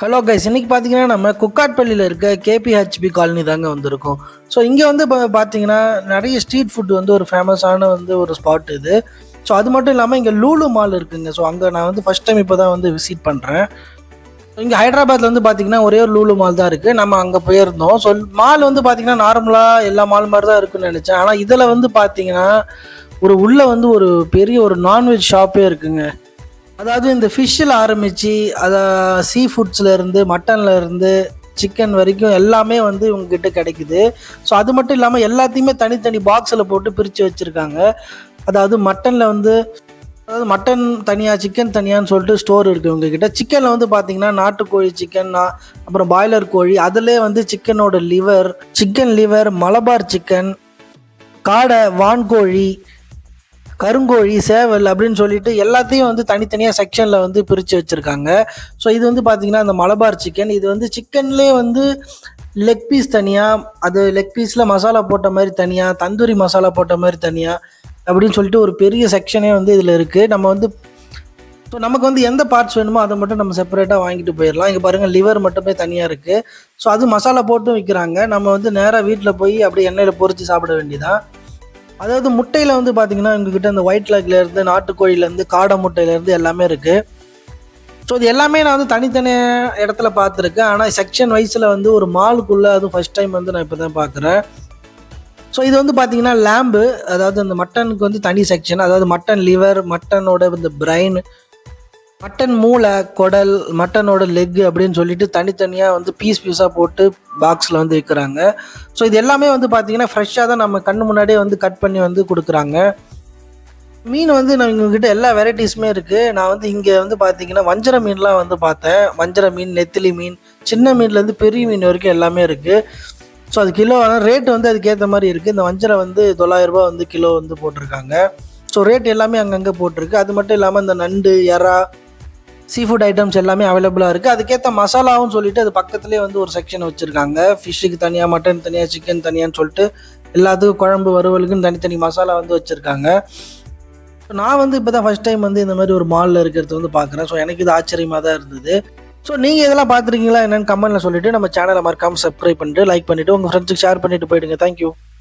Hello guys, இன்னைக்கு பார்த்தீங்கன்னா நம்ம குக்காட்பள்ளியில் இருக்க கேபிஹெச்பி காலனி தாங்க வந்திருக்கோம். ஸோ இங்கே வந்து பார்த்தீங்கன்னா நிறைய ஸ்ட்ரீட் ஃபுட் வந்து ஒரு ஃபேமஸான வந்து ஒரு ஸ்பாட் இது. ஸோ அது மட்டும் இல்லாமல் இங்கே லூலு மால் இருக்குங்க. ஸோ அங்கே நான் வந்து ஃபஸ்ட் டைம் இப்போ தான் வந்து விசிட் பண்ணுறேன். இங்கே ஹைதராபாத்தில் வந்து பார்த்தீங்கன்னா ஒரே ஒரு லூலு மால் தான் இருக்குது. நம்ம அங்கே போயிருந்தோம். ஸோ மால் வந்து பார்த்தீங்கன்னா நார்மலாக எல்லா மால் மாதிரி தான் இருக்குன்னு நினச்சேன். ஆனால் இதில் வந்து பார்த்தீங்கன்னா உள்ளே வந்து ஒரு பெரிய ஒரு நான்வெஜ் ஷாப்பே இருக்குங்க. அதாவது இந்த ஃபிஷ்ஷில் ஆரம்பித்து அதை சீ ஃபுட்ஸ்லேருந்து மட்டன்லேருந்து சிக்கன் வரைக்கும் எல்லாமே வந்து இவங்ககிட்ட கிடைக்குது. ஸோ அது மட்டும் இல்லாமல் எல்லாத்தையுமே தனித்தனி பாக்ஸில் போட்டு பிரித்து வச்சுருக்காங்க. அதாவது மட்டன் தனியாக சிக்கன் தனியான்னு சொல்லிட்டு ஸ்டோர் இருக்குது இவங்ககிட்ட. சிக்கனில் வந்து பார்த்திங்கன்னா நாட்டுக்கோழி சிக்கன், அப்புறம் பாய்லர் கோழி, அதிலே வந்து சிக்கன் லிவர், மலபார் சிக்கன், காடை, வான்கோழி, கருங்கோழி, சேவல் அப்படின்னு சொல்லிட்டு எல்லாத்தையும் வந்து தனித்தனியாக செக்ஷனில் வந்து பிரித்து வச்சுருக்காங்க. ஸோ இது வந்து பார்த்திங்கன்னா அந்த மலபார் சிக்கன், இது வந்து சிக்கன்லேயே வந்து லெக் பீஸ் தனியாக, அது லெக் பீஸில் மசாலா போட்ட மாதிரி தனியாக, தந்தூரி மசாலா போட்ட மாதிரி தனியாக அப்படின்னு சொல்லிட்டு ஒரு பெரிய செக்ஷனே வந்து இதில் இருக்குது. நம்ம வந்து ஸோ நமக்கு வந்து எந்த பார்ட்ஸ் வேணுமோ அதை மட்டும் நம்ம செப்பரேட்டாக வாங்கிட்டு போயிடலாம். இங்கே பாருங்கள், லிவர் மட்டுமே தனியாக இருக்குது. ஸோ அது மசாலா போட்டும் விற்கிறாங்க. நம்ம வந்து நேராக வீட்டில் போய் அப்படியே எண்ணெயில் பொரித்து சாப்பிட வேண்டியதான். அதாவது முட்டையில் வந்து பார்த்தீங்கன்னா எங்ககிட்ட இந்த ஒயிட் லெக்லேருந்து, நாட்டுக்கோழிலேருந்து, காடை முட்டையிலேருந்து எல்லாமே இருக்குது. ஸோ இது எல்லாமே நான் வந்து தனித்தனி இடத்துல பார்த்துருக்கேன். ஆனால் செக்ஷன் வைஸில் வந்து ஒரு மாலுக்குள்ளே அதுவும் ஃபஸ்ட் டைம் வந்து நான் இப்போ தான் பார்க்குறேன். ஸோ இது வந்து பார்த்தீங்கன்னா லேம்பு, அதாவது அந்த மட்டனுக்கு வந்து தனி செக்ஷன். அதாவது மட்டன் லிவர், மட்டனோட இந்த பிரைன், மட்டன் மூளை, குடல், மட்டனோட லெக் அப்படின்னு சொல்லிட்டு தனித்தனியாக வந்து பீஸாக போட்டு பாக்ஸில் வந்து விற்கிறாங்க. ஸோ இது எல்லாமே வந்து பார்த்திங்கன்னா ஃப்ரெஷ்ஷாக தான் நம்ம கண்ணு முன்னாடியே வந்து கட் பண்ணி வந்து கொடுக்குறாங்க. மீன் வந்து நான் இவங்ககிட்ட எல்லா வெரைட்டிஸுமே இருக்குது. நான் வந்து இங்கே வந்து பார்த்திங்கன்னா வஞ்சர மீன்லாம் வந்து பார்த்தேன். வஞ்சர மீன், நெத்திலி மீன், சின்ன மீன்லேருந்து பெரிய மீன் வரைக்கும் எல்லாமே இருக்குது. ஸோ அது கிலோ ரேட்டு வந்து அதுக்கேற்ற மாதிரி இருக்குது. இந்த வஞ்சரை வந்து 900 ரூபா வந்து கிலோ வந்து போட்டிருக்காங்க. ஸோ ரேட் எல்லாமே அங்கங்கே போட்டிருக்கு. அது மட்டும் இல்லாமல் இந்த நண்டு, எறா, சீ ஃபுட் ஐட்டம்ஸ் எல்லாமே அவைலபிளாக இருக்குது. அதுக்கேற்ற மசாலாவும் சொல்லிட்டு அது பக்கத்துலேயே வந்து ஒரு செக்ஷன் வச்சுருக்காங்க. ஃபிஷ்ஷுக்கு தனியாக, மட்டன் தனியாக, சிக்கன் தனியான்னு சொல்லிட்டு எல்லாத்துக்கும் குழம்பு வறுவலுக்குன்னு தனித்தனி மசாலா வந்து வச்சுருக்காங்க. நான் வந்து இப்போ தான் ஃபஸ்ட் டைம் வந்து இந்த மாதிரி ஒரு மாலில் இருக்கிறது வந்து பார்க்குறேன். ஸோ எனக்கு இது ஆச்சரியமாக தான் இருந்தது. ஸோ நீங்கள் இதெல்லாம் பார்த்துருக்கீங்களா என்னென்னு கமெண்ட்டில் சொல்லிவிட்டு நம்ம சேனலை மறக்காமல் சப்ஸ்கிரைப் பண்ணிட்டு லைக் பண்ணிவிட்டு உங்கள் ஃப்ரெண்ட்ஸுக்கு ஷேர் பண்ணிவிட்டு போயிடுங்க. தேங்க்யூ.